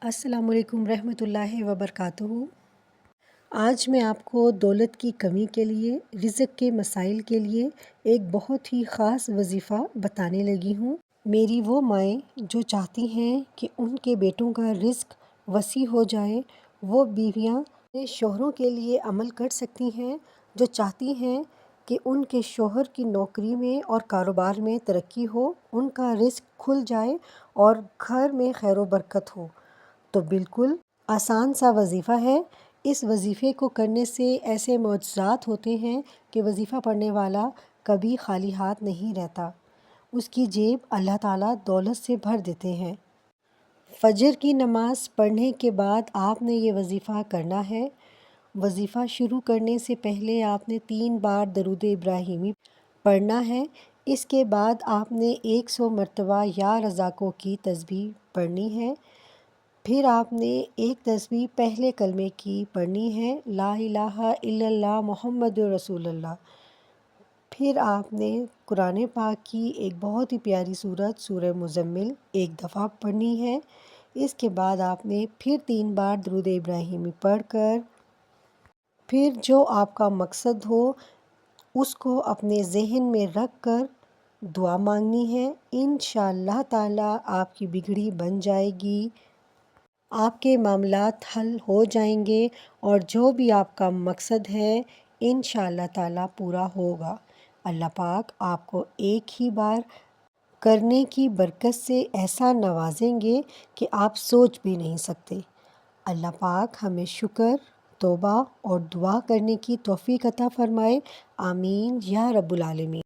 السلام علیکم رحمۃ اللہ وبرکاتہ۔ آج میں آپ کو دولت کی کمی کے لیے، رزق کے مسائل کے لیے ایک بہت ہی خاص وظیفہ بتانے لگی ہوں۔ میری وہ مائیں جو چاہتی ہیں کہ ان کے بیٹوں کا رزق وسیع ہو جائے، وہ بیویاں اپنے شوہروں کے لیے عمل کر سکتی ہیں، جو چاہتی ہیں کہ ان کے شوہر کی نوکری میں اور کاروبار میں ترقی ہو، ان کا رزق کھل جائے اور گھر میں خیر و برکت ہو۔ تو بالکل آسان سا وظیفہ ہے۔ اس وظیفے کو کرنے سے ایسے معجزات ہوتے ہیں کہ وظیفہ پڑھنے والا کبھی خالی ہاتھ نہیں رہتا، اس کی جیب اللہ تعالیٰ دولت سے بھر دیتے ہیں۔ فجر کی نماز پڑھنے کے بعد آپ نے یہ وظیفہ کرنا ہے۔ وظیفہ شروع کرنے سے پہلے آپ نے 3 بار درود ابراہیمی پڑھنا ہے۔ اس کے بعد آپ نے 100 مرتبہ یا رزاقوں کی تسبیح پڑھنی ہے۔ پھر آپ نے ایک تسبیح پہلے کلمے کی پڑھنی ہے، لا الہ الا اللہ محمد رسول اللہ۔ پھر آپ نے قرآن پاک کی ایک بہت ہی پیاری سورت سورہ مزمل ایک دفعہ پڑھنی ہے۔ اس کے بعد آپ نے پھر 3 بار درود ابراہیمی پڑھ کر پھر جو آپ کا مقصد ہو اس کو اپنے ذہن میں رکھ کر دعا مانگنی ہے۔ انشاءاللہ تعالیٰ آپ کی بگڑی بن جائے گی، آپ کے معاملات حل ہو جائیں گے اور جو بھی آپ کا مقصد ہے انشاءاللہ تعالیٰ پورا ہوگا۔ اللہ پاک آپ کو ایک ہی بار کرنے کی برکت سے ایسا نوازیں گے کہ آپ سوچ بھی نہیں سکتے۔ اللہ پاک ہمیں شکر، توبہ اور دعا کرنے کی توفیق عطا فرمائے، آمین یا رب العالمین۔